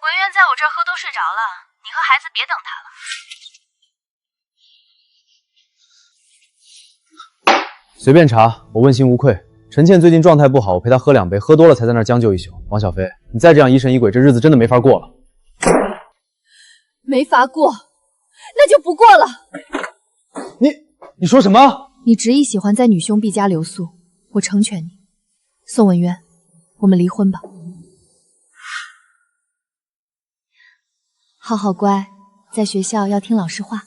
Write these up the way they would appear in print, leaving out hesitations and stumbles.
文渊在我这儿喝都睡着了，你和孩子别等他了。随便查，我问心无愧。陈倩最近状态不好，我陪她喝2杯，喝多了才在那儿将就一宿。王小飞，你再这样疑神疑鬼，这日子真的没法过了。没法过，那就不过了。你说什么？你执意喜欢在女兄弟家留宿，我成全你。宋文渊，我们离婚吧。浩浩乖，在学校要听老师话。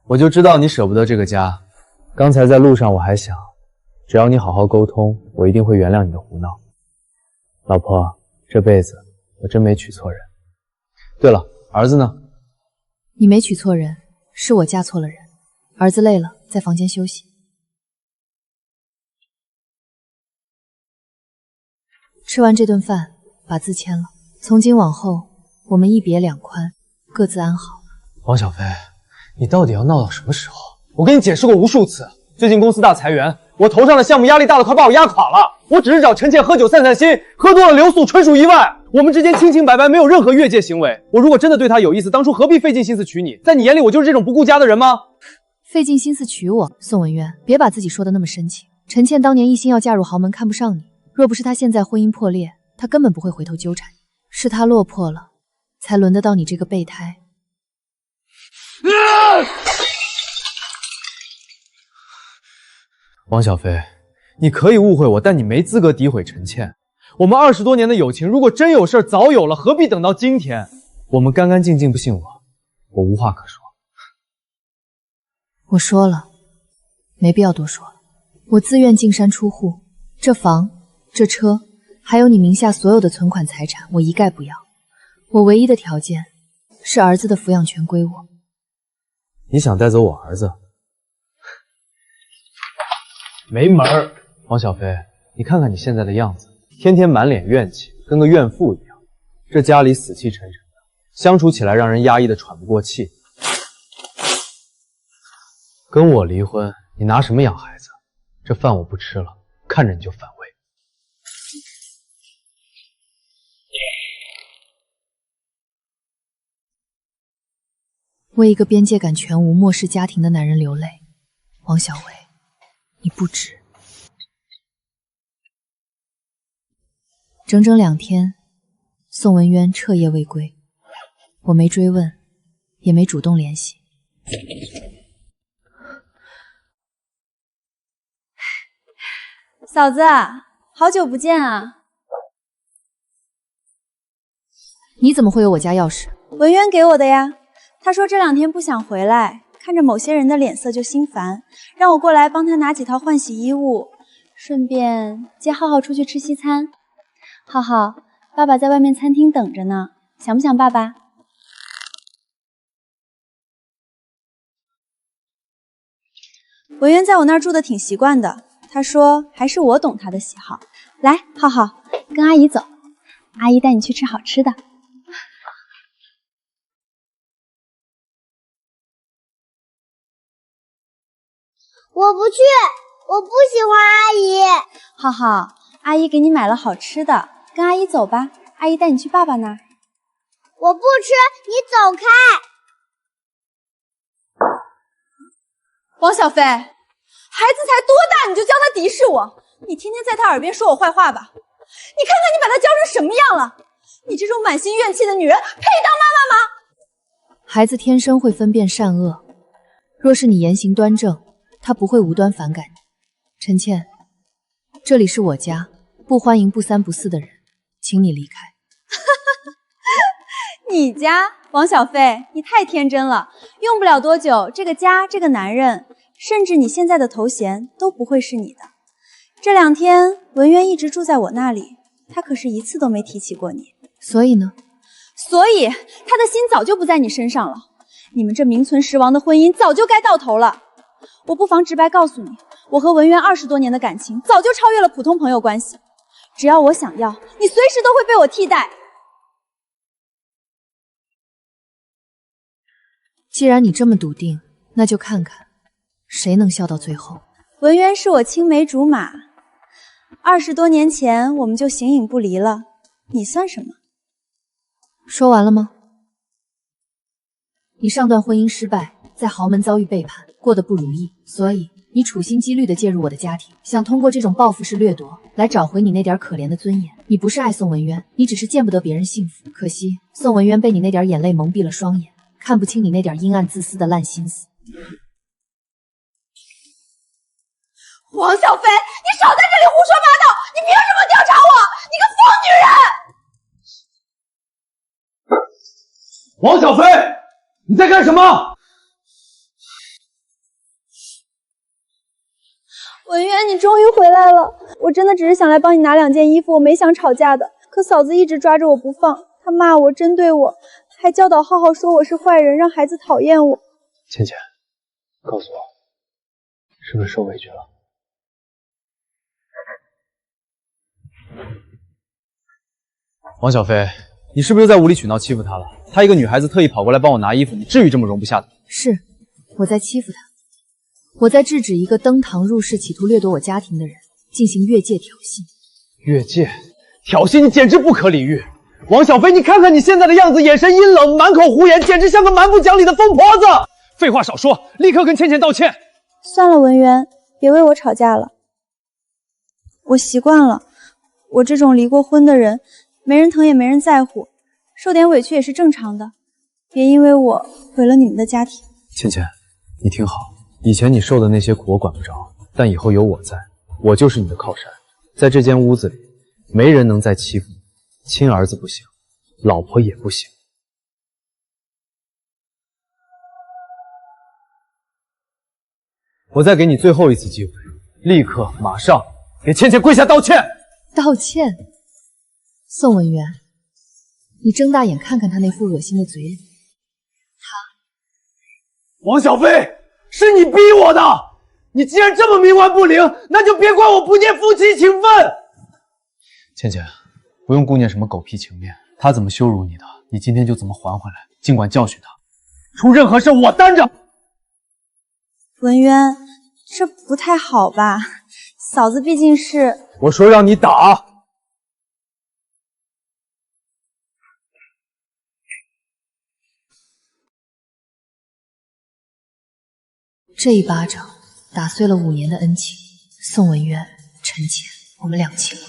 我就知道你舍不得这个家。刚才在路上我还想，只要你好好沟通，我一定会原谅你的胡闹。老婆，这辈子我真没娶错人。对了，儿子呢？你没娶错人，是我嫁错了人。儿子累了，在房间休息。吃完这顿饭，把字签了。从今往后，我们一别两宽，各自安好。王小飞，你到底要闹到什么时候？我跟你解释过无数次，最近公司大裁员，我头上的项目压力大的快把我压垮了。我只是找陈倩喝酒散散心，喝多了留宿纯属意外。我们之间清清白白，没有任何越界行为。我如果真的对她有意思，当初何必费尽心思娶你？在你眼里，我就是这种不顾家的人吗？费尽心思娶我，宋文渊，别把自己说的那么深情。陈倩当年一心要嫁入豪门，看不上你。若不是她现在婚姻破裂，她根本不会回头纠缠你。是她落魄了，才轮得到你这个备胎。王小飞，你可以误会我，但你没资格诋毁陈倩。我们20多年的友情，如果真有事早有了，何必等到今天？我们干干净净，不信我无话可说。我说了，没必要多说了。我自愿净山出户，这房、这车，还有你名下所有的存款财产，我一概不要。我唯一的条件是儿子的抚养权归我。你想带走我儿子？没门儿！王小飞，你看看你现在的样子，天天满脸怨气，跟个怨妇一样。这家里死气沉沉的，相处起来让人压抑的喘不过气。跟我离婚，你拿什么养孩子？这饭我不吃了，看着你就反胃。为一个边界感全无、漠视家庭的男人流泪，王小薇，你不值。整整2天，宋文渊彻夜未归，我没追问，也没主动联系。嫂子，好久不见啊！你怎么会有我家钥匙？文渊给我的呀。他说这2天不想回来，看着某些人的脸色就心烦，让我过来帮他拿几套换洗衣物，顺便接浩浩出去吃西餐。浩浩，爸爸在外面餐厅等着呢，想不想爸爸？文渊在我那儿住的挺习惯的，他说还是我懂他的喜好。来，浩浩，跟阿姨走，阿姨带你去吃好吃的。我不去，我不喜欢阿姨。浩浩，阿姨给你买了好吃的，跟阿姨走吧，阿姨带你去爸爸那儿。我不吃，你走开。王小飞，孩子才多大你就教他敌视我？你天天在他耳边说我坏话吧？你看看你把他教成什么样了？你这种满心怨气的女人配当妈妈吗？孩子天生会分辨善恶，若是你言行端正，他不会无端反感你。陈倩，这里是我家，不欢迎不三不四的人，请你离开。你家？王小飞，你太天真了，用不了多久，这个家，这个男人，甚至你现在的头衔都不会是你的。这2天，文渊一直住在我那里，他可是一次都没提起过你。所以呢？所以他的心早就不在你身上了。你们这名存实亡的婚姻早就该到头了。我不妨直白告诉你，我和文渊20多年的感情早就超越了普通朋友关系。只要我想要，你随时都会被我替代。既然你这么笃定，那就看看谁能笑到最后。文渊是我青梅竹马，20多年前我们就形影不离了，你算什么？说完了吗？你上段婚姻失败，在豪门遭遇背叛，过得不如意，所以你处心积虑地介入我的家庭，想通过这种报复式掠夺来找回你那点可怜的尊严。你不是爱宋文渊，你只是见不得别人幸福。可惜宋文渊被你那点眼泪蒙蔽了双眼，看不清你那点阴暗自私的烂心思。王小飞，你少在这里胡说八道！你凭什么调查我？你个疯女人！王小飞，你在干什么？文渊，你终于回来了！我真的只是想来帮你拿2件衣服，我没想吵架的。可嫂子一直抓着我不放，她骂我，针对我，还教导浩浩说我是坏人，让孩子讨厌我。倩倩，告诉我，是不是受委屈了？王小飞，你是不是又在无理取闹欺负她了？她一个女孩子特意跑过来帮我拿衣服，你至于这么容不下的？是，我在欺负她，我在制止一个登堂入室企图掠夺我家庭的人进行越界挑衅。越界挑衅，你简直不可理喻！王小飞，你看看你现在的样子，眼神阴冷，满口胡言，简直像个蛮不讲理的疯婆子！废话少说，立刻跟倩倩道歉。算了，文渊，别为我吵架了。我习惯了，我这种离过婚的人，没人疼也没人在乎，受点委屈也是正常的。别因为我毁了你们的家庭。倩倩，你听好，以前你受的那些苦我管不着，但以后有我在，我就是你的靠山。在这间屋子里，没人能再欺负你，亲儿子不行，老婆也不行。我再给你最后一次机会，立刻马上给倩倩跪下道歉。道歉？宋文渊，你睁大眼看看他那副恶心的嘴脸。王小飞，是你逼我的！你既然这么冥顽不灵，那就别怪我不念夫妻情分。倩倩，不用顾念什么狗屁情面，他怎么羞辱你的，你今天就怎么还回来，尽管教训他，出任何事我担着。文渊，这不太好吧？嫂子毕竟是……我说让你打。这一巴掌打碎了5年的恩情，宋文渊、陈倩，我们两清了。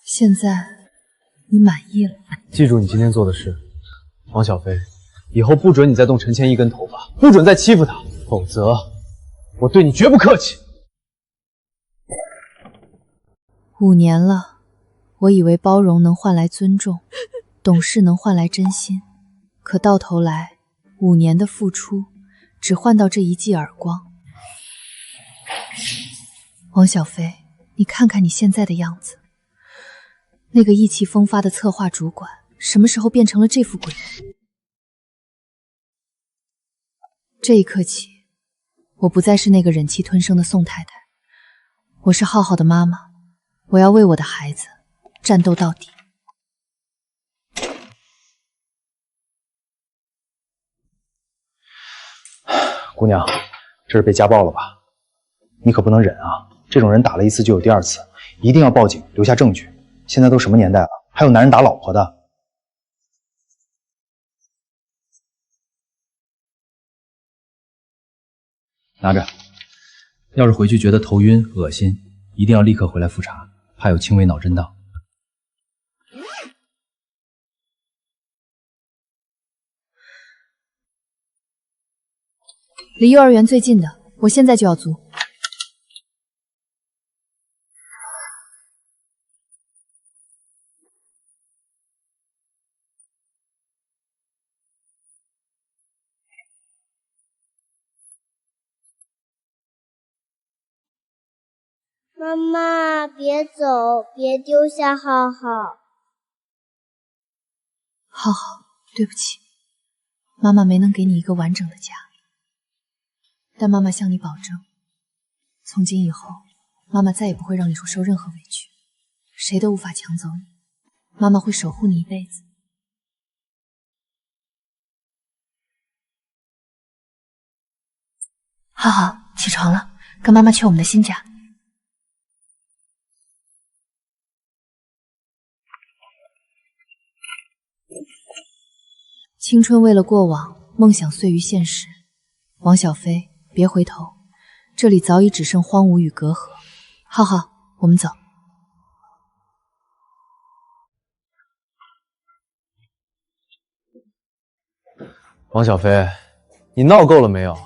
现在你满意了？记住你今天做的事，王小飞，以后不准你再动陈倩一根头发，不准再欺负她，否则我对你绝不客气。5年了，我以为包容能换来尊重，懂事能换来真心，可到头来5年的付出，只换到这一记耳光。王小飞，你看看你现在的样子，那个意气风发的策划主管，什么时候变成了这副鬼样？这一刻起，我不再是那个忍气吞声的宋太太，我是浩浩的妈妈。我要为我的孩子战斗到底。姑娘，这是被家暴了吧？你可不能忍啊！这种人打了1次就有第2次，一定要报警，留下证据。现在都什么年代了，还有男人打老婆的？拿着。要是回去觉得头晕、恶心，一定要立刻回来复查，怕有轻微脑震荡。离幼儿园最近的，我现在就要租。妈妈，别走，别丢下浩浩。浩浩，对不起，妈妈没能给你一个完整的家，但妈妈向你保证，从今以后妈妈再也不会让你受任何委屈，谁都无法抢走你。妈妈会守护你一辈子。浩浩，起床了，跟妈妈去我们的新家。青春为了过往，梦想碎于现实。王小飞，别回头，这里早已只剩荒芜与隔阂。浩浩，我们走。王小飞，你闹够了没有？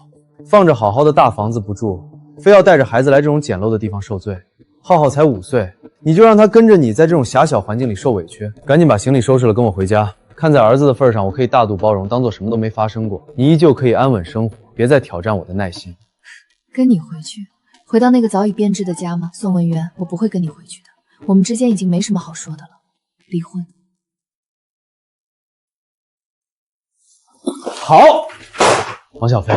放着好好的大房子不住，非要带着孩子来这种简陋的地方受罪。浩浩才5岁，你就让他跟着你在这种狭小环境里受委屈？赶紧把行李收拾了，跟我回家。看在儿子的份上，我可以大度包容，当做什么都没发生过。你依旧可以安稳生活，别再挑战我的耐心。跟你回去，回到那个早已变质的家吗？宋文渊，我不会跟你回去的。我们之间已经没什么好说的了，离婚。好，王小飞，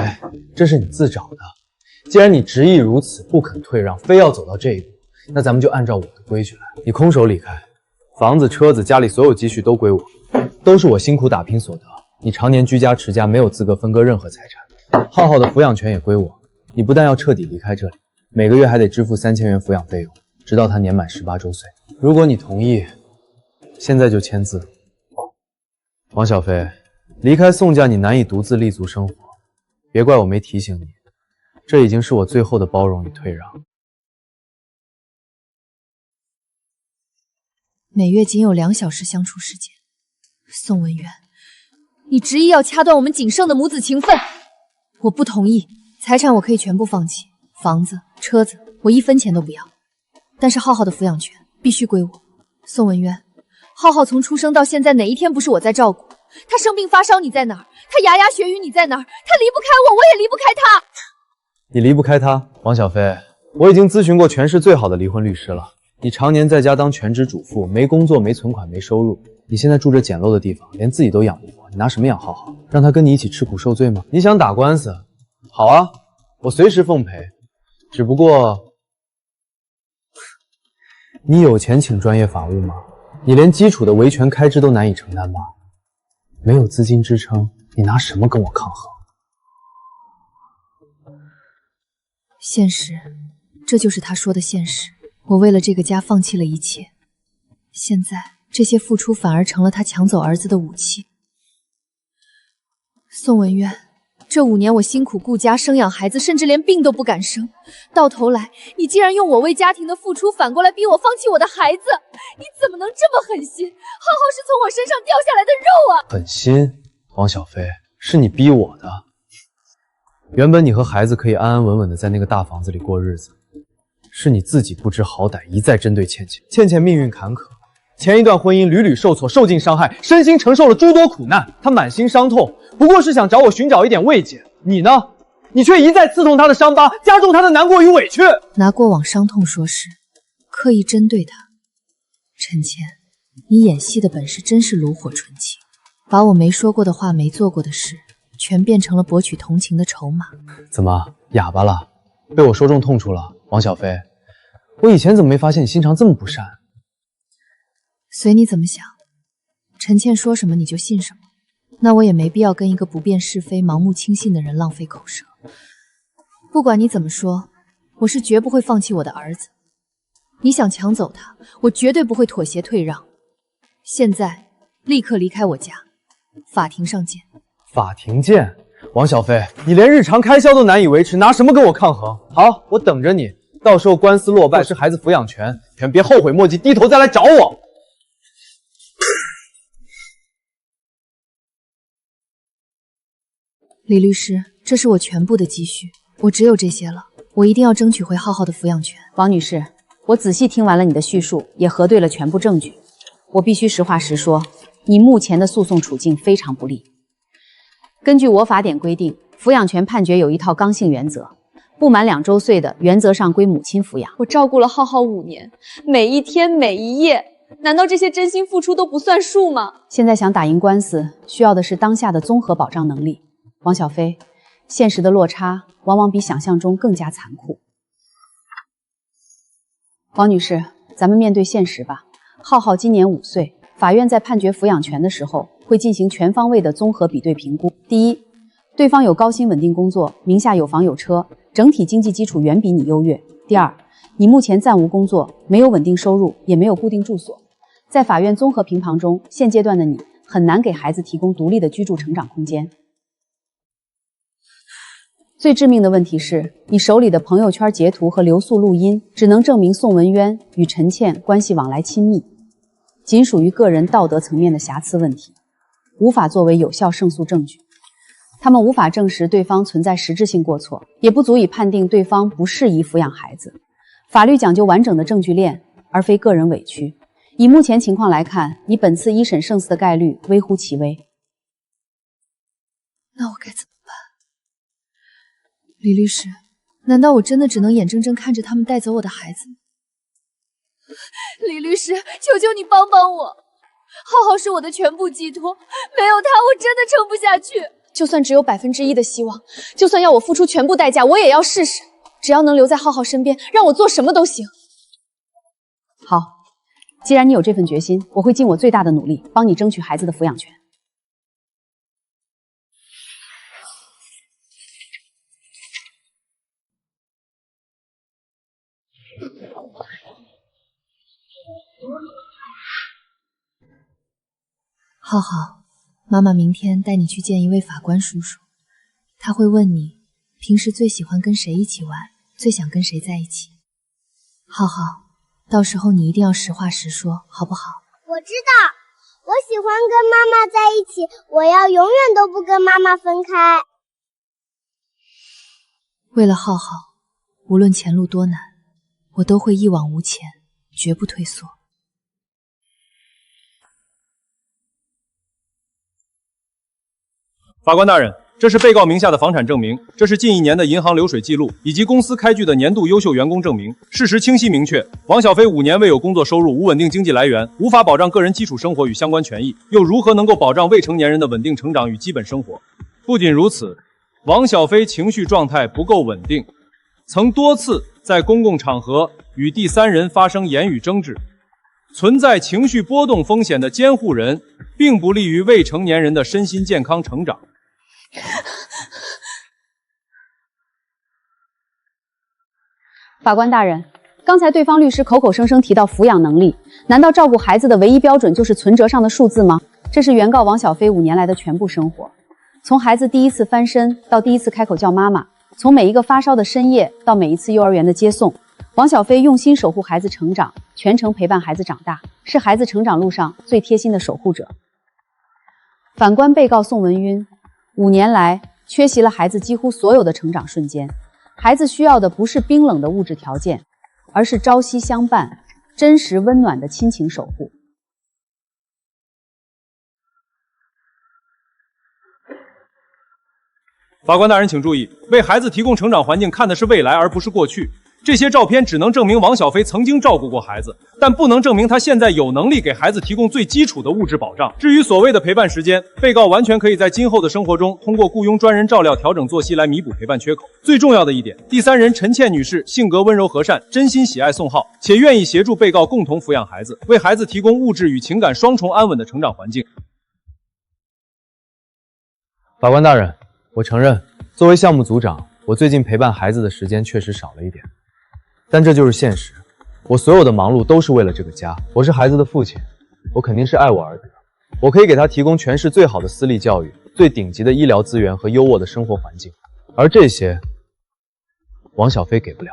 这是你自找的。既然你执意如此，不肯退让，非要走到这一步，那咱们就按照我的规矩来。你空手离开，房子、车子、家里所有积蓄都归我，都是我辛苦打拼所得。你常年居家持家，没有资格分割任何财产。浩浩的抚养权也归我。你不但要彻底离开这里，每个月还得支付3000元抚养费用，直到他年满18周岁。如果你同意，现在就签字。王小飞，离开宋家，你难以独自立足生活，别怪我没提醒你，这已经是我最后的包容与退让。每月仅有2小时相处时间，宋文渊，你执意要掐断我们仅剩的母子情分，我不同意。财产我可以全部放弃，房子、车子我1分钱都不要，但是浩浩的抚养权必须归我。宋文渊，浩浩从出生到现在哪一天不是我在照顾？他生病发烧你在哪儿？他牙牙学语你在哪儿？他离不开我，我也离不开他。你离不开他，王小飞，我已经咨询过全市最好的离婚律师了。你常年在家当全职主妇，没工作、没存款、没收入。你现在住着简陋的地方，连自己都养不活，你拿什么养浩浩？让他跟你一起吃苦受罪吗？你想打官司？好啊，我随时奉陪。只不过，你有钱请专业法务吗？你连基础的维权开支都难以承担吧？没有资金支撑，你拿什么跟我抗衡？现实，这就是他说的现实。我为了这个家放弃了一切，现在这些付出反而成了他抢走儿子的武器。宋文渊，这5年我辛苦顾家生养孩子，甚至连病都不敢生，到头来你竟然用我为家庭的付出反过来逼我放弃我的孩子，你怎么能这么狠心？浩浩是从我身上掉下来的肉啊！狠心？王小飞，是你逼我的。原本你和孩子可以安安稳稳的在那个大房子里过日子，是你自己不知好歹，一再针对倩倩。倩倩命运坎坷，前一段婚姻屡屡受挫，受尽伤害，身心承受了诸多苦难。她满心伤痛，不过是想找我寻找一点慰藉。你呢？你却一再刺痛她的伤疤，加重她的难过与委屈。拿过往伤痛说事，刻意针对她。陈倩，你演戏的本事真是炉火纯青，把我没说过的话、没做过的事，全变成了博取同情的筹码。怎么哑巴了？被我说中痛处了？王小飞，我以前怎么没发现你心肠这么不善？随你怎么想，陈倩说什么你就信什么，那我也没必要跟一个不辨是非、盲目轻信的人浪费口舌。不管你怎么说，我是绝不会放弃我的儿子。你想抢走他，我绝对不会妥协退让。现在立刻离开我家，法庭上见。法庭见？王小飞，你连日常开销都难以维持，拿什么跟我抗衡？好，我等着你，到时候官司落败，是孩子抚养权，全别后悔莫及，低头再来找我。李律师，这是我全部的积蓄，我只有这些了，我一定要争取回浩浩的抚养权。王女士，我仔细听完了你的叙述，也核对了全部证据。我必须实话实说，你目前的诉讼处境非常不利。根据我法典规定，抚养权判决有一套刚性原则，不满2周岁的，原则上归母亲抚养。我照顾了浩浩5年，每一天每一夜，难道这些真心付出都不算数吗？现在想打赢官司，需要的是当下的综合保障能力。王小飞，现实的落差往往比想象中更加残酷。王女士，咱们面对现实吧。浩浩今年5岁，法院在判决抚养权的时候，会进行全方位的综合比对评估。第一，对方有高薪稳定工作，名下有房有车，整体经济基础远比你优越。第二，你目前暂无工作，没有稳定收入，也没有固定住所。在法院综合评判中，现阶段的你很难给孩子提供独立的居住成长空间。最致命的问题是，你手里的朋友圈截图和留宿录音只能证明宋文渊与陈倩关系往来亲密，仅属于个人道德层面的瑕疵问题，无法作为有效胜诉证据。他们无法证实对方存在实质性过错，也不足以判定对方不适宜抚养孩子。法律讲究完整的证据链，而非个人委屈。以目前情况来看，你本次一审胜诉的概率微乎其微。那我该怎么办？李律师，难道我真的只能眼睁睁看着他们带走我的孩子？李律师，求求你帮帮我！浩浩是我的全部寄托，没有他我真的撑不下去。就算只有1%的希望，就算要我付出全部代价，我也要试试。只要能留在浩浩身边，让我做什么都行。好，既然你有这份决心，我会尽我最大的努力帮你争取孩子的抚养权。浩浩，妈妈明天带你去见一位法官叔叔，他会问你平时最喜欢跟谁一起玩，最想跟谁在一起。浩浩，到时候你一定要实话实说，好不好？我知道，我喜欢跟妈妈在一起，我要永远都不跟妈妈分开。为了浩浩，无论前路多难，我都会一往无前，绝不退缩。法官大人，这是被告名下的房产证明，这是近1年的银行流水记录，以及公司开具的年度优秀员工证明。事实清晰明确，王小飞5年未有工作收入，无稳定经济来源，无法保障个人基础生活与相关权益，又如何能够保障未成年人的稳定成长与基本生活？不仅如此，王小飞情绪状态不够稳定，曾多次在公共场合与第三人发生言语争执，存在情绪波动风险的监护人，并不利于未成年人的身心健康成长。法官大人，刚才对方律师口口声声提到抚养能力，难道照顾孩子的唯一标准就是存折上的数字吗？这是原告王小飞5年来的全部生活，从孩子第一次翻身到第一次开口叫妈妈，从每一个发烧的深夜到每一次幼儿园的接送，王小飞用心守护孩子成长，全程陪伴孩子长大，是孩子成长路上最贴心的守护者。反观被告宋文晕，5年来缺席了孩子几乎所有的成长瞬间。孩子需要的不是冰冷的物质条件，而是朝夕相伴、真实温暖的亲情守护。法官大人请注意，为孩子提供成长环境看的是未来而不是过去。这些照片只能证明王小飞曾经照顾过孩子，但不能证明他现在有能力给孩子提供最基础的物质保障。至于所谓的陪伴时间，被告完全可以在今后的生活中通过雇佣专人照料、调整作息来弥补陪伴缺口。最重要的一点，第三人陈倩女士性格温柔和善，真心喜爱宋浩，且愿意协助被告共同抚养孩子，为孩子提供物质与情感双重安稳的成长环境。法官大人，我承认，作为项目组长，我最近陪伴孩子的时间确实少了一点。但这就是现实，我所有的忙碌都是为了这个家。我是孩子的父亲，我肯定是爱我儿子的。我可以给他提供全市最好的私立教育、最顶级的医疗资源和优渥的生活环境，而这些，王小飞给不了。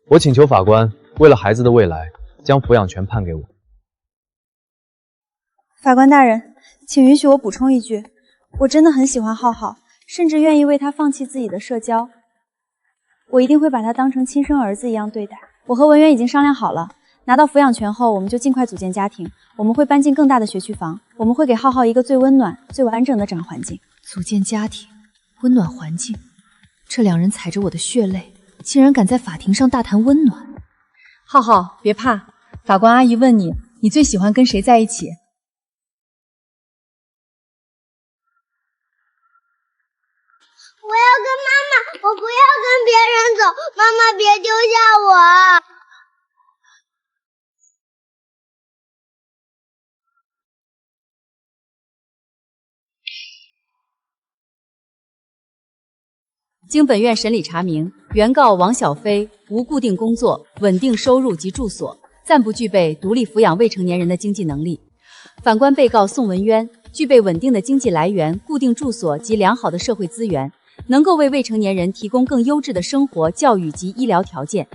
我请求法官，为了孩子的未来，将抚养权判给我。法官大人，请允许我补充一句，我真的很喜欢浩浩，甚至愿意为他放弃自己的社交。我一定会把他当成亲生儿子一样对待。我和文渊已经商量好了，拿到抚养权后，我们就尽快组建家庭。我们会搬进更大的学区房，我们会给浩浩一个最温暖、最完整的长环境。组建家庭，温暖环境，这2人踩着我的血泪，竟然敢在法庭上大谈温暖。浩浩，别怕，法官阿姨问你，你最喜欢跟谁在一起？我要跟妈妈，我不要跟别人走，妈妈别丢下我。经本院审理查明，原告王小飞无固定工作、稳定收入及住所，暂不具备独立抚养未成年人的经济能力。反观被告宋文渊，具备稳定的经济来源、固定住所及良好的社会资源，能够为未成年人提供更优质的生活、教育及医疗条件。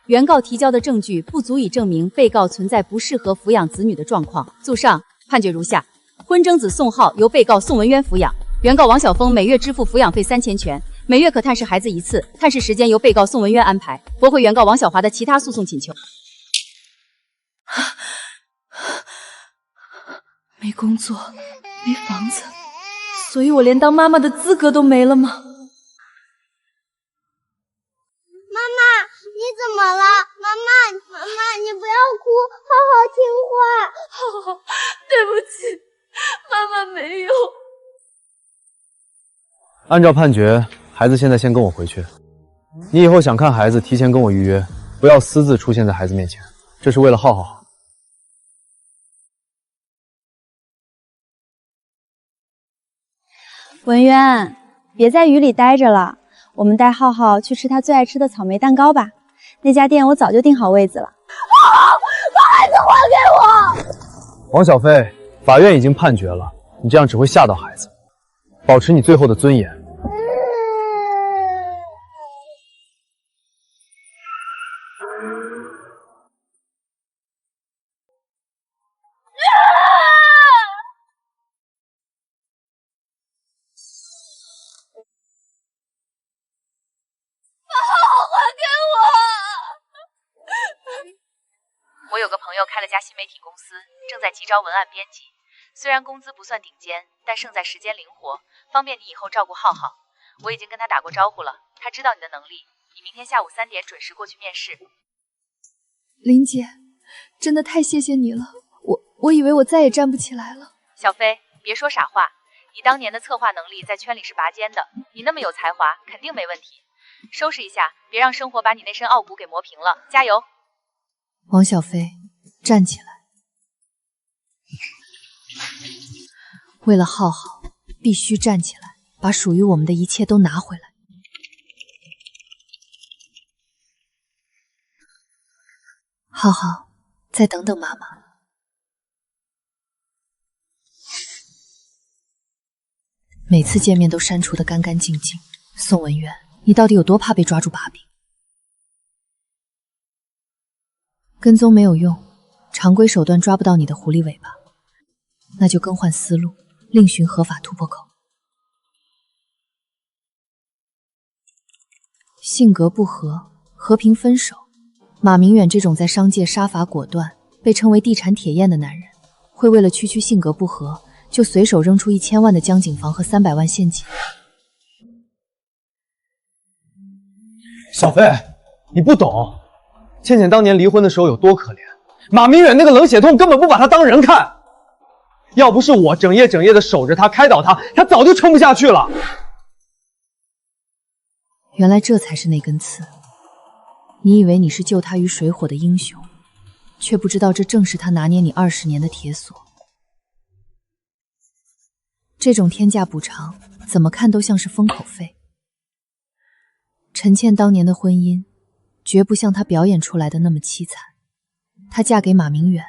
原告提交的证据不足以证明被告存在不适合抚养子女的状况。诉上判决如下：婚征子宋浩由被告宋文渊抚养，原告王晓峰每月支付抚养费3000全，每月可探视孩子1次，探视时间由被告宋文渊安排。驳回原告王小华的其他诉讼请求。没工作，没房子，所以我连当妈妈的资格都没了吗？妈妈，你怎么了？妈妈，你不要哭，好好听话。对不起，妈妈没有。按照判决，孩子现在先跟我回去。你以后想看孩子，提前跟我预约，不要私自出现在孩子面前，这是为了浩浩好。文渊，别在雨里待着了，我们带浩浩去吃他最爱吃的草莓蛋糕吧。那家店我早就订好位子了。把孩子还给我！王小飞，法院已经判决了，你这样只会吓到孩子。保持你最后的尊严。我有个朋友开了家新媒体公司，正在急招文案编辑。虽然工资不算顶尖，但胜在时间灵活，方便你以后照顾浩浩。我已经跟他打过招呼了，他知道你的能力。你明天下午3点准时过去面试。林姐，真的太谢谢你了，我以为我再也站不起来了。小飞，别说傻话，你当年的策划能力在圈里是拔尖的，你那么有才华，肯定没问题。收拾一下，别让生活把你那身傲骨给磨平了，加油！王小飞，站起来！为了浩浩，必须站起来，把属于我们的一切都拿回来。浩浩，再等等妈妈。每次见面都删除得干干净净。宋文渊，你到底有多怕被抓住把柄？跟踪没有用，常规手段抓不到你的狐狸尾巴，那就更换思路，另寻合法突破口。性格不合，和平分手。马明远这种在商界杀伐果断，被称为地产铁燕的男人，会为了区区性格不合，就随手扔出1000万的江景房和300万现金。小飞，你不懂，倩倩当年离婚的时候有多可怜，马明远那个冷血痛根本不把她当人看。要不是我整夜的守着她，开导她，她早就撑不下去了。原来这才是那根刺。你以为你是救他于水火的英雄，却不知道这正是他拿捏你20年的铁锁。这种天价补偿，怎么看都像是封口费。陈倩当年的婚姻，绝不像她表演出来的那么凄惨。她嫁给马明远，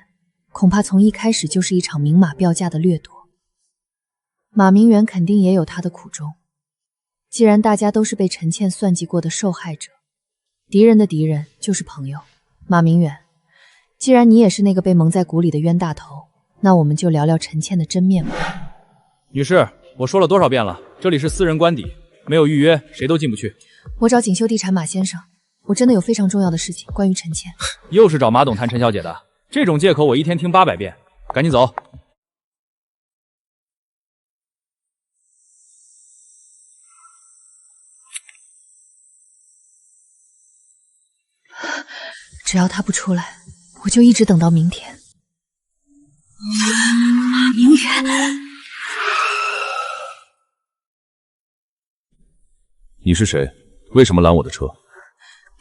恐怕从一开始就是一场明码标价的掠夺。马明远肯定也有他的苦衷。既然大家都是被陈倩算计过的受害者，敌人的敌人就是朋友。马明远，既然你也是那个被蒙在鼓里的冤大头，那我们就聊聊陈倩的真面目。女士，我说了多少遍了，这里是私人官邸，没有预约谁都进不去。我找锦绣地产马先生，我真的有非常重要的事情，关于陈倩。又是找马董谈陈小姐的，这种借口我一天听800遍，赶紧走。只要他不出来，我就一直等到明天。马明远，你是谁？为什么拦我的车？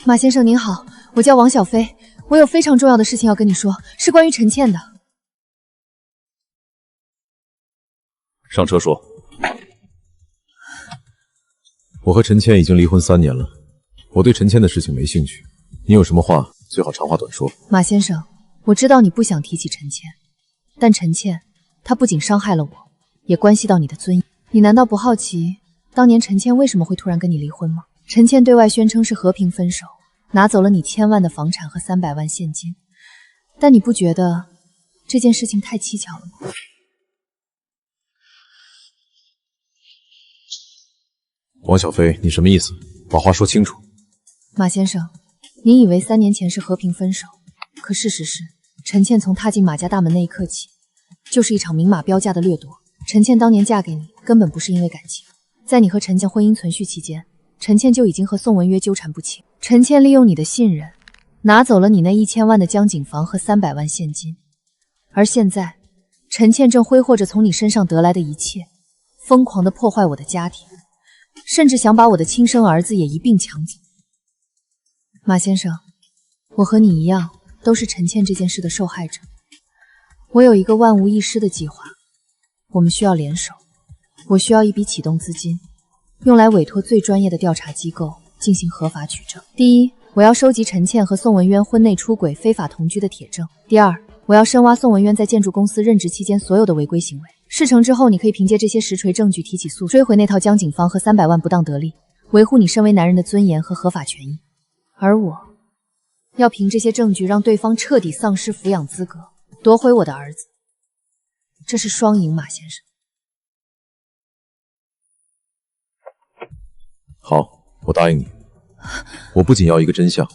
马先生您好，我叫王小飞，我有非常重要的事情要跟你说，是关于陈倩的。上车说。我和陈谦已经离婚3年了，我对陈谦的事情没兴趣。你有什么话最好长话短说。马先生，我知道你不想提起陈谦，但陈谦他不仅伤害了我，也关系到你的尊严。你难道不好奇当年陈谦为什么会突然跟你离婚吗？陈谦对外宣称是和平分手，拿走了你1000万的房产和300万现金，但你不觉得这件事情太蹊跷了吗？王小飞，你什么意思？把话说清楚。马先生，您以为3年前是和平分手，可事实是，陈倩从踏进马家大门那一刻起，就是一场明码标价的掠夺。陈倩当年嫁给你，根本不是因为感情，在你和陈倩婚姻存续期间，陈倩就已经和宋文约纠缠不清。陈倩利用你的信任，拿走了你那1000万的江景房和300万现金，而现在，陈倩正挥霍着从你身上得来的一切，疯狂地破坏我的家庭，甚至想把我的亲生儿子也一并抢走。马先生，我和你一样，都是陈倩这件事的受害者。我有一个万无一失的计划，我们需要联手。我需要一笔启动资金，用来委托最专业的调查机构进行合法取证。第一，我要收集陈倩和宋文渊婚内出轨、非法同居的铁证。第二，我要深挖宋文渊在建筑公司任职期间所有的违规行为。事成之后，你可以凭借这些实锤证据提起诉讼，追回那套江景房和300万不当得利，维护你身为男人的尊严和合法权益。而我要凭这些证据让对方彻底丧失抚养资格，夺回我的儿子。这是双赢，马先生。好，我答应你。我不仅要一个真相，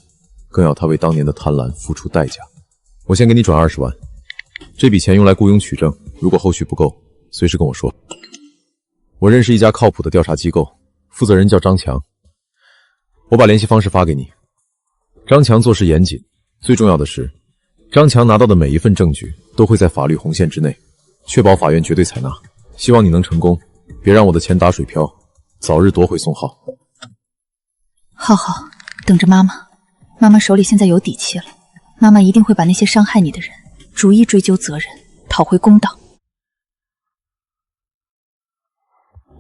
更要他为当年的贪婪付出代价。我先给你转20万，这笔钱用来雇佣取证，如果后续不够，随时跟我说。我认识一家靠谱的调查机构，负责人叫张强，我把联系方式发给你。张强做事严谨，最重要的是，张强拿到的每一份证据都会在法律红线之内，确保法院绝对采纳。希望你能成功，别让我的钱打水漂，早日夺回宋浩。浩浩，等着妈妈，妈妈手里现在有底气了，妈妈一定会把那些伤害你的人逐一追究责任，讨回公道。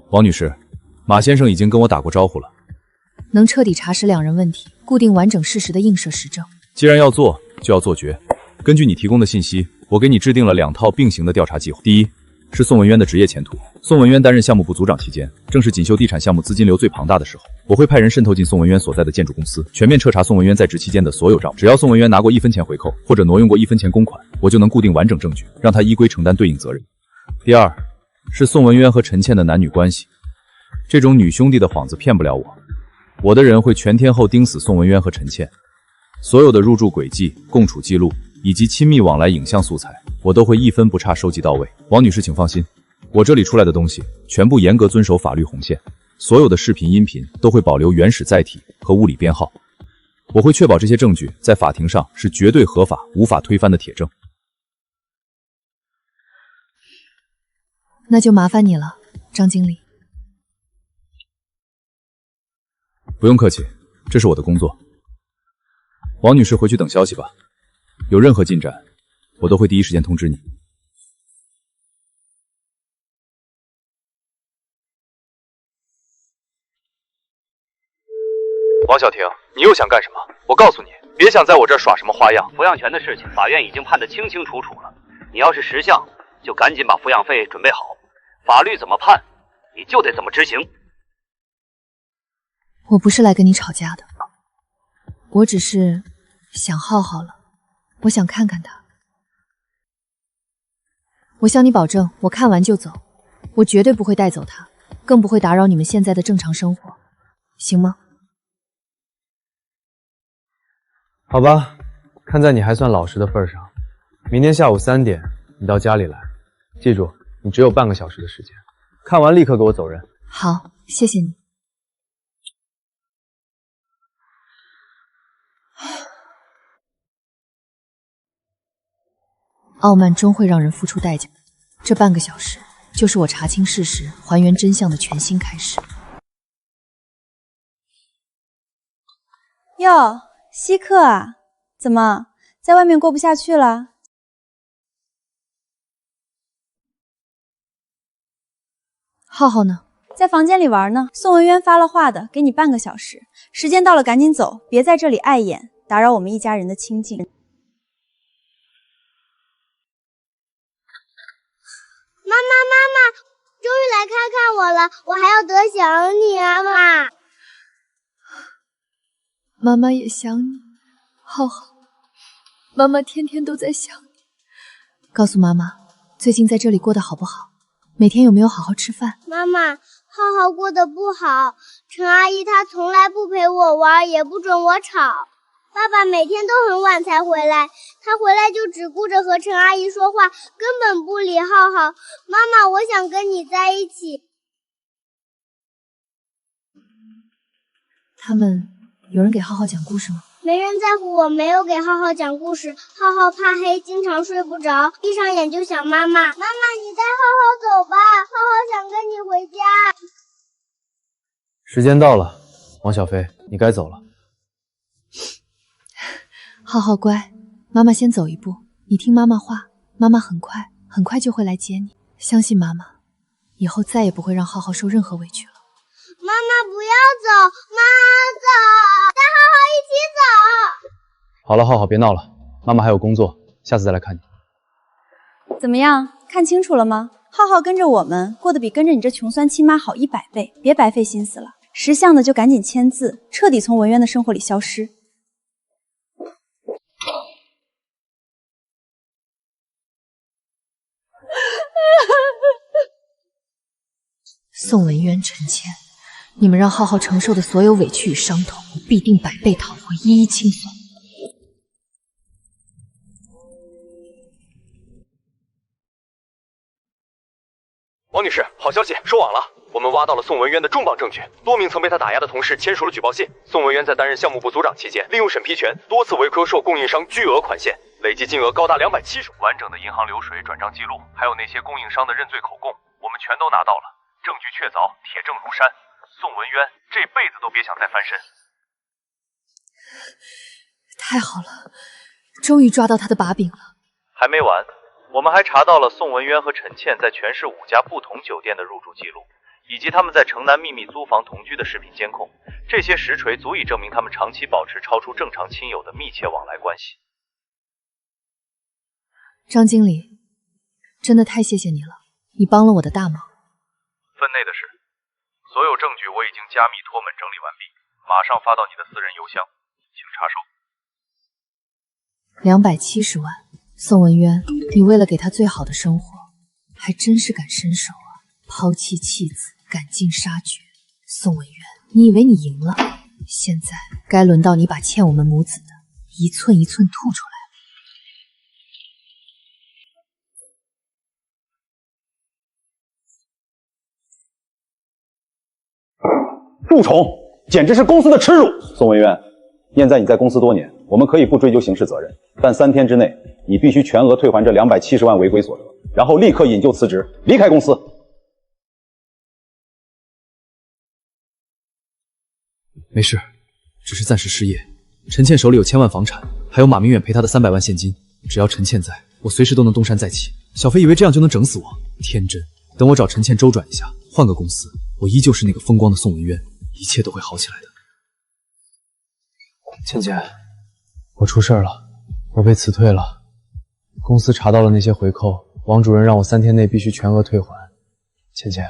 王女士，马先生已经跟我打过招呼了，能彻底查实两人问题，固定完整事实的映射实证。既然要做，就要做绝。根据你提供的信息，我给你制定了2套并行的调查计划。第一，是宋文渊的职业前途。宋文渊担任项目部组长期间，正是锦绣地产项目资金流最庞大的时候。我会派人渗透进宋文渊所在的建筑公司，全面彻查宋文渊在职期间的所有账目。只要宋文渊拿过1分钱回扣，或者挪用过1分钱公款，我就能固定完整证据，让他依规承担对应责任。第二，是宋文渊和陈倩的男女关系。这种女兄弟的幌子骗不了我，我的人会全天候盯死宋文渊和陈倩，所有的入住轨迹、共处记录以及亲密往来影像素材，我都会1分不差收集到位。王女士请放心，我这里出来的东西全部严格遵守法律红线，所有的视频、音频都会保留原始载体和物理编号，我会确保这些证据在法庭上是绝对合法、无法推翻的铁证。那就麻烦你了，张经理。不用客气，这是我的工作。王女士回去等消息吧，有任何进展，我都会第一时间通知你。王小婷，你又想干什么？我告诉你，别想在我这儿耍什么花样。抚养权的事情，法院已经判得清清楚楚了。你要是识相，就赶紧把抚养费准备好，法律怎么判，你就得怎么执行。我不是来跟你吵架的，我只是想浩浩了，我想看看他。我向你保证，我看完就走，我绝对不会带走他，更不会打扰你们现在的正常生活，行吗？好吧，看在你还算老实的份上，明天下午3点你到家里来，记住，你只有半个小时的时间，看完立刻给我走人。好，谢谢你。傲慢终会让人付出代价，这半个小时就是我查清事实、还原真相的全新开始。哟，稀客啊，怎么在外面过不下去了？浩浩呢？在房间里玩呢。宋文渊发了话的，给你半个小时，时间到了赶紧走，别在这里碍眼，打扰我们一家人的清静。妈妈，终于来看看我了，我还要多想你啊，妈。妈妈也想你，浩浩，妈妈天天都在想你。告诉妈妈，最近在这里过得好不好？每天有没有好好吃饭？妈妈，浩浩过得不好，陈阿姨她从来不陪我玩，也不准我吵。爸爸每天都很晚才回来，他回来就只顾着和陈阿姨说话，根本不理浩浩。妈妈，我想跟你在一起。他们有人给浩浩讲故事吗？没人在乎我没有给浩浩讲故事，浩浩怕黑，经常睡不着，闭上眼就想妈妈。妈妈，你带浩浩走吧，浩浩想跟你回家。时间到了，王小飞，你该走了。浩浩乖，妈妈先走一步，你听妈妈话，妈妈很快就会来接你，相信妈妈，以后再也不会让浩浩受任何委屈了。妈妈不要走，妈走，带浩浩一起走。好了，浩浩别闹了，妈妈还有工作，下次再来看你。怎么样，看清楚了吗？浩浩跟着我们，过得比跟着你这穷酸亲妈好100倍，别白费心思了。识相的就赶紧签字，彻底从文渊的生活里消失。宋文渊、陈倩，你们让浩浩承受的所有委屈与伤痛，我必定100倍讨回，一一清算。王女士，好消息，收网了。我们挖到了宋文渊的重磅证据，多名曾被他打压的同事签署了举报信。宋文渊在担任项目部组长期间，利用审批权多次违规收供应商巨额款项，累计金额高达270。完整的银行流水、转账记录，还有那些供应商的认罪口供，我们全都拿到了，证据确凿，铁证如山。宋文渊这辈子都别想再翻身。太好了，终于抓到他的把柄了。还没完，我们还查到了宋文渊和陈倩在全市5家不同酒店的入住记录，以及他们在城南秘密租房同居的视频监控。这些实锤足以证明他们长期保持超出正常亲友的密切往来关系。张经理，真的太谢谢你了，你帮了我的大忙。分内的事，所有证据我已经加密脱门整理完毕，马上发到你的私人邮箱，请查收。270万，宋文渊，你为了给他最好的生活，还真是敢伸手啊！抛弃妻子，赶尽杀绝。宋文渊，你以为你赢了？现在该轮到你把欠我们母子的一寸一寸吐出来。蛀虫，简直是公司的耻辱！宋文渊，念在你在公司多年，我们可以不追究刑事责任，但3天之内，你必须全额退还这270万违规所得，然后立刻引咎辞职，离开公司。没事，只是暂时失业。陈倩手里有1000万房产，还有马明远赔她的300万现金，只要陈倩在，我随时都能东山再起。小飞以为这样就能整死我，天真。等我找陈倩周转一下，换个公司，我依旧是那个风光的宋文渊，一切都会好起来的。倩倩，我出事了，我被辞退了。公司查到了那些回扣，王主任让我3天内必须全额退还。倩倩，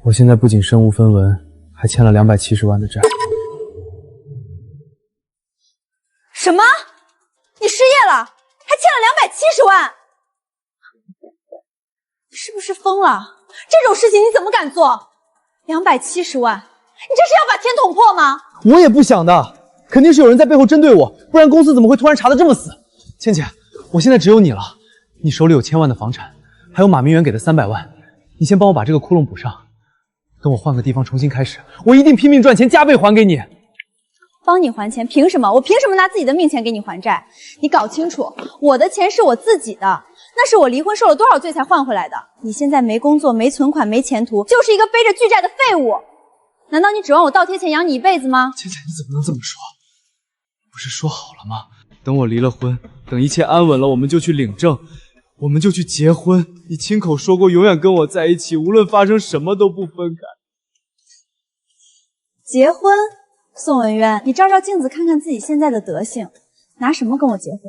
我现在不仅身无分文，还欠了270万的债。什么？你失业了，还欠了270万？你是不是疯了？这种事情你怎么敢做？270万，你这是要把天捅破吗？我也不想的，肯定是有人在背后针对我，不然公司怎么会突然查得这么死？倩倩，我现在只有你了，你手里有1000万的房产，还有马明远给的300万，你先帮我把这个窟窿补上，等我换个地方重新开始，我一定拼命赚钱，加倍还给你。帮你还钱？凭什么？我凭什么拿自己的命钱给你还债？你搞清楚，我的钱是我自己的，那是我离婚受了多少罪才换回来的。你现在没工作、没存款、没前途，就是一个背着巨债的废物。难道你指望我倒贴钱养你一辈子吗？倩倩，你怎么能这么说？不是说好了吗？等我离了婚，等一切安稳了，我们就去领证，我们就去结婚。你亲口说过永远跟我在一起，无论发生什么都不分开。结婚？宋文渊，你照照镜子看看自己现在的德行，拿什么跟我结婚？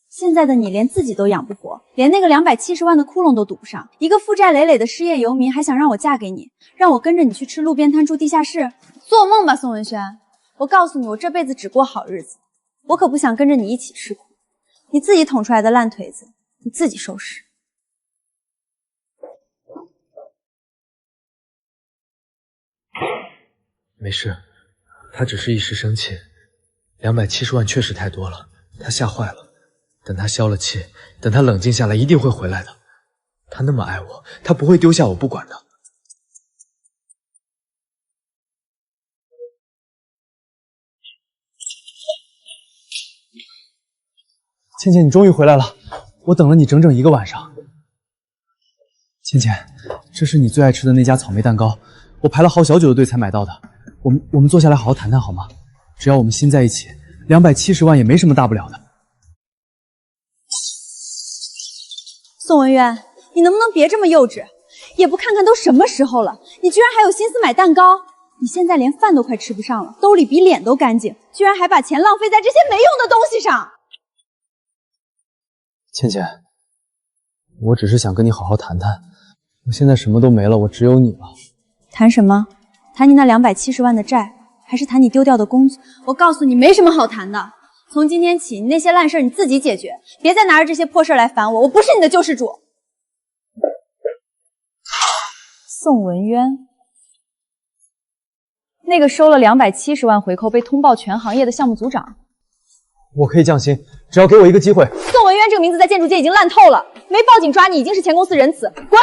现在的你连自己都养不活，连那个270万的窟窿都堵不上，一个负债累累的失业游民还想让我嫁给你，让我跟着你去吃路边摊住地下室？做梦吧，宋文轩！我告诉你，我这辈子只过好日子，我可不想跟着你一起吃苦。你自己捅出来的烂腿子，你自己收拾。没事，他只是一时生气，270万确实太多了，他吓坏了。等他消了气，等他冷静下来，一定会回来的。他那么爱我，他不会丢下我不管的。倩倩，你终于回来了，我等了你整整1个晚上。倩倩，这是你最爱吃的那家草莓蛋糕，我排了好小久的队才买到的。我们坐下来好好谈谈好吗？只要我们心在一起，270万也没什么大不了的。宋文渊，你能不能别这么幼稚？也不看看都什么时候了，你居然还有心思买蛋糕？你现在连饭都快吃不上了，兜里比脸都干净，居然还把钱浪费在这些没用的东西上。倩倩，我只是想跟你好好谈谈，我现在什么都没了，我只有你了。谈什么？谈你那270万的债，还是谈你丢掉的工作？我告诉你，没什么好谈的。从今天起，你那些烂事你自己解决，别再拿着这些破事来烦我，我不是你的救世主。宋文渊，那个收了270万回扣被通报全行业的项目组长。我可以降薪，只要给我一个机会。宋文渊这个名字在建筑界已经烂透了，没报警抓你已经是前公司仁慈，滚！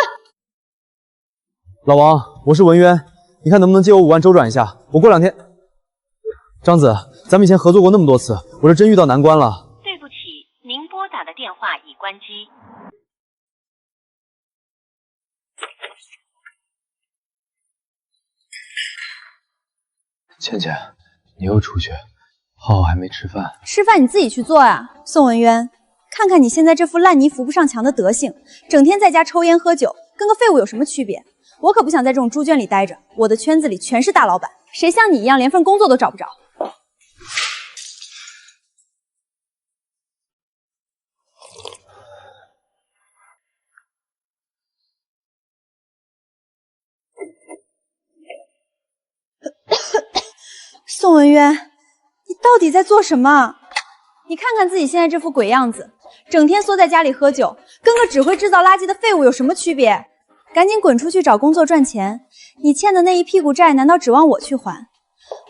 老王，我是文渊，你看能不能借我5万周转一下？我过2天。张子，咱们以前合作过那么多次，我这真遇到难关了。对不起，您拨打的电话已关机。倩倩，你又出去，浩浩还没吃饭。吃饭你自己去做啊，宋文渊。看看你现在这副烂泥扶不上墙的德行，整天在家抽烟喝酒，跟个废物有什么区别？我可不想在这种猪圈里待着，我的圈子里全是大老板，谁像你一样连份工作都找不着？宋文渊，你到底在做什么？你看看自己现在这副鬼样子，整天缩在家里喝酒，跟个只会制造垃圾的废物有什么区别？赶紧滚出去找工作赚钱！你欠的那一屁股债，难道指望我去还？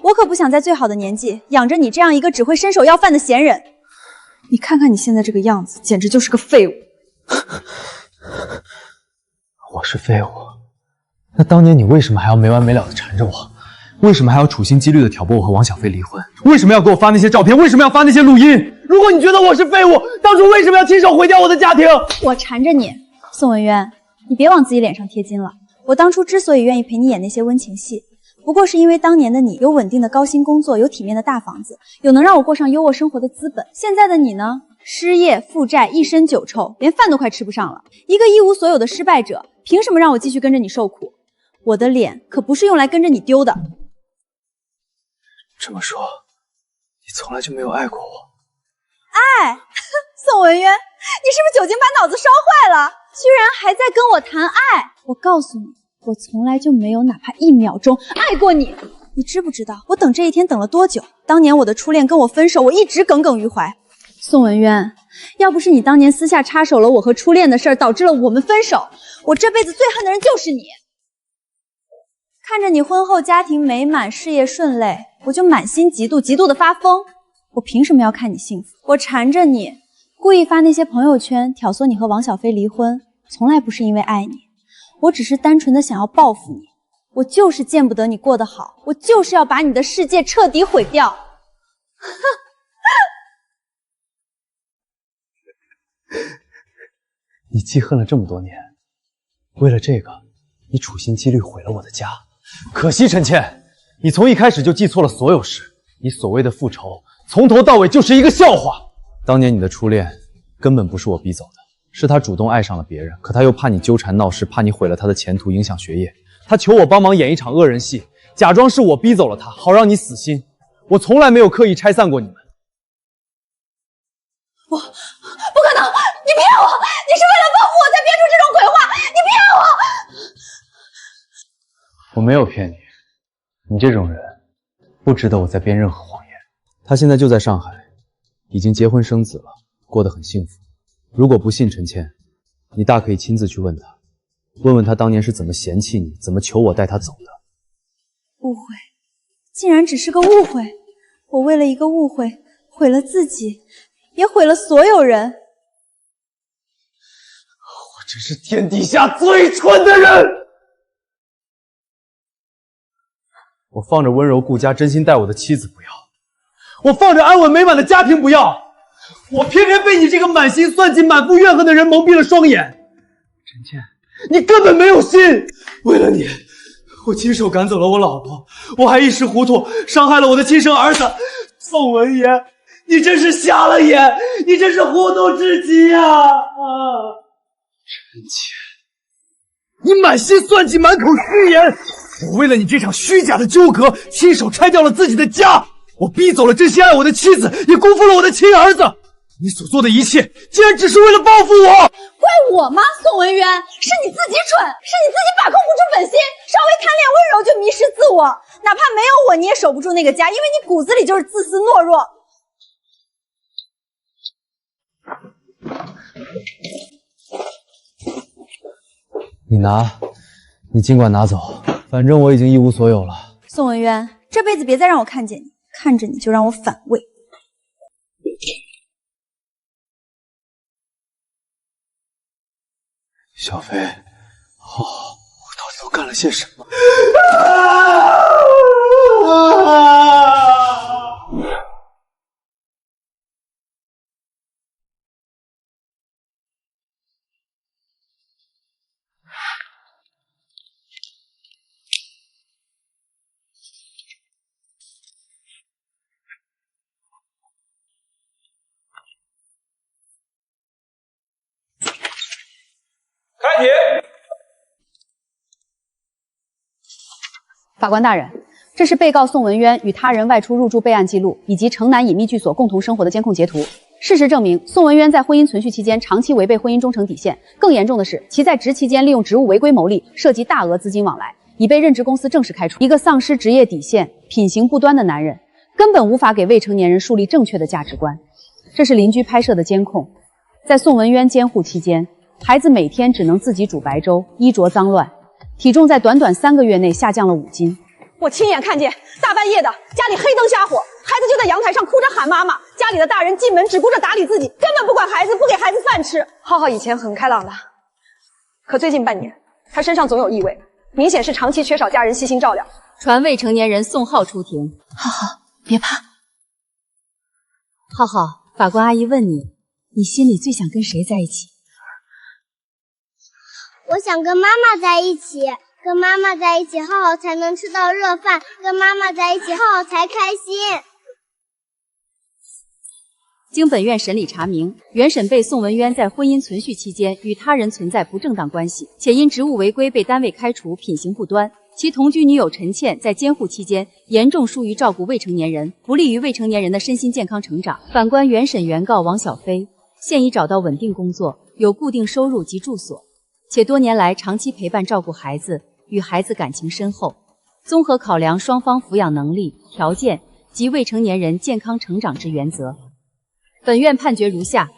我可不想在最好的年纪养着你这样一个只会伸手要饭的闲人。你看看你现在这个样子，简直就是个废物。我是废物？那当年你为什么还要没完没了的缠着我？为什么还要处心积虑的挑拨我和王小飞离婚？为什么要给我发那些照片？为什么要发那些录音？如果你觉得我是废物，当初为什么要亲手毁掉我的家庭？我缠着你，宋文渊，你别往自己脸上贴金了。我当初之所以愿意陪你演那些温情戏，不过是因为当年的你有稳定的高薪工作，有体面的大房子，有能让我过上优渥生活的资本。现在的你呢？失业、负债，一身酒臭，连饭都快吃不上了。一个一无所有的失败者，凭什么让我继续跟着你受苦？我的脸可不是用来跟着你丢的。这么说，你从来就没有爱过我？爱？宋文渊，你是不是酒精把脑子烧坏了？居然还在跟我谈爱！我告诉你，我从来就没有哪怕1秒钟爱过你。你知不知道我等这一天等了多久？当年我的初恋跟我分手，我一直耿耿于怀。宋文渊，要不是你当年私下插手了我和初恋的事儿，导致了我们分手，我这辈子最恨的人就是你。看着你婚后家庭美满，事业顺累，我就满心嫉妒，嫉妒的发疯。我凭什么要看你幸福？我缠着你，故意发那些朋友圈挑唆你和王小飞离婚，从来不是因为爱你，我只是单纯的想要报复你。我就是见不得你过得好，我就是要把你的世界彻底毁掉。你记恨了这么多年，为了这个，你处心积虑毁了我的家。可惜陈倩，你从一开始就记错了所有事。你所谓的复仇，从头到尾就是一个笑话。当年你的初恋根本不是我逼走的，是他主动爱上了别人，可他又怕你纠缠闹事，怕你毁了他的前途，影响学业。他求我帮忙演一场恶人戏，假装是我逼走了他，好让你死心。我从来没有刻意拆散过你们。不可能！你骗我！你是为了报复我才编出这种鬼话！你骗我！我没有骗你，你这种人不值得我再编任何谎言。他现在就在上海，已经结婚生子了，过得很幸福。如果不信陈倩，你大可以亲自去问他，问问他当年是怎么嫌弃你，怎么求我带他走的。误会，竟然只是个误会。我为了一个误会，毁了自己，也毁了所有人。我真是天底下最蠢的人！我放着温柔顾家、真心待我的妻子不要，我放着安稳美满的家庭不要，我偏偏被你这个满心算计、满腹怨恨的人蒙蔽了双眼。陈倩，你根本没有心！为了你，我亲手赶走了我老婆，我还一时糊涂伤害了我的亲生儿子。宋文言，你真是瞎了眼，你真是糊涂至极呀！陈倩，你满心算计，满口虚言。我为了你这场虚假的纠葛，亲手拆掉了自己的家，我逼走了真心爱我的妻子，也辜负了我的亲儿子。你所做的一切，竟然只是为了报复我！怪我吗？宋文渊，是你自己蠢，是你自己把控不住本心，稍微贪恋温柔就迷失自我。哪怕没有我，你也守不住那个家，因为你骨子里就是自私懦弱。你拿，你尽管拿走，反正我已经一无所有了。宋文渊，这辈子别再让我看见你，看着你就让我反胃。小飞，我到底都干了些什么？开庭。法官大人，这是被告宋文渊与他人外出入住备案记录，以及城南隐秘居所共同生活的监控截图。事实证明，宋文渊在婚姻存续期间长期违背婚姻忠诚底线，更严重的是，其在职期间利用职务违规牟利，涉及大额资金往来，已被任职公司正式开除。一个丧失职业底线、品行不端的男人，根本无法给未成年人树立正确的价值观。这是邻居拍摄的监控，在宋文渊监护期间，孩子每天只能自己煮白粥，衣着脏乱，体重在短短3个月内下降了5斤。我亲眼看见大半夜的家里黑灯瞎火，孩子就在阳台上哭着喊妈妈，家里的大人进门只顾着打理自己，根本不管孩子，不给孩子饭吃。浩浩以前很开朗的，可最近半年他身上总有异味，明显是长期缺少家人细心照料。传未成年人宋浩出庭。浩浩，别怕。浩浩，法官阿姨问你，你心里最想跟谁在一起？我想跟妈妈在一起，跟妈妈在一起，浩浩才能吃到热饭；跟妈妈在一起，浩浩才开心。经本院审理查明，原审被宋文渊在婚姻存续期间与他人存在不正当关系，且因职务违规被单位开除，品行不端。其同居女友陈倩在监护期间严重疏于照顾未成年人，不利于未成年人的身心健康成长。反观原审原告王小飞，现已找到稳定工作，有固定收入及住所，且多年来长期陪伴照顾孩子，与孩子感情深厚。综合考量双方抚养能力、条件及未成年人健康成长之原则，本院判决如下：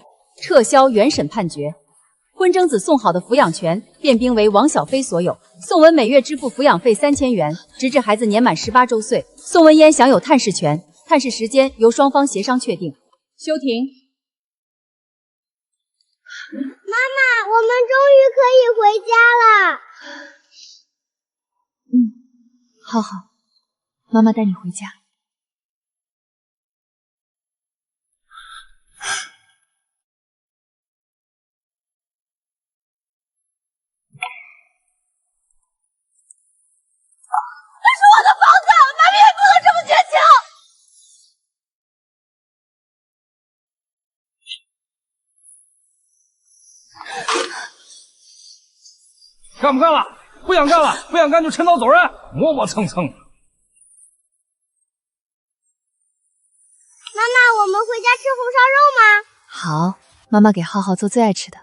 撤销原审判决。婚争子宋好的抚养权变并为王小飞所有，宋文每月支付抚养费3000元，直至孩子年满18周岁。宋文嫣享有探视权，探视时间由双方协商确定。休庭。妈妈，我们终于可以回家了。浩浩，妈妈带你回家。那是我的房子，妈咪也不能这么绝情。干不干了？不想干了，不想干就趁早走人，磨磨蹭蹭的。我们回家吃红烧肉吗？好，妈妈给浩浩做最爱吃的。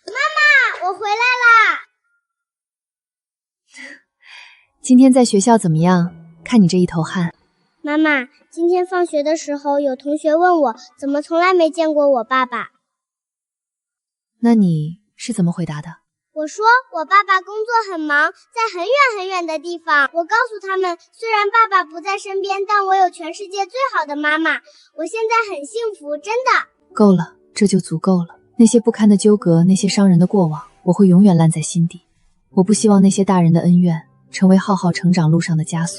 妈妈，我回来啦！今天在学校怎么样？看你这一头汗。妈妈，今天放学的时候，有同学问我怎么从来没见过我爸爸。那你是怎么回答的？我说我爸爸工作很忙，在很远很远的地方。我告诉他们，虽然爸爸不在身边，但我有全世界最好的妈妈。我现在很幸福，真的。够了，这就足够了。那些不堪的纠葛，那些伤人的过往，我会永远烂在心底。我不希望那些大人的恩怨成为浩浩成长路上的枷锁。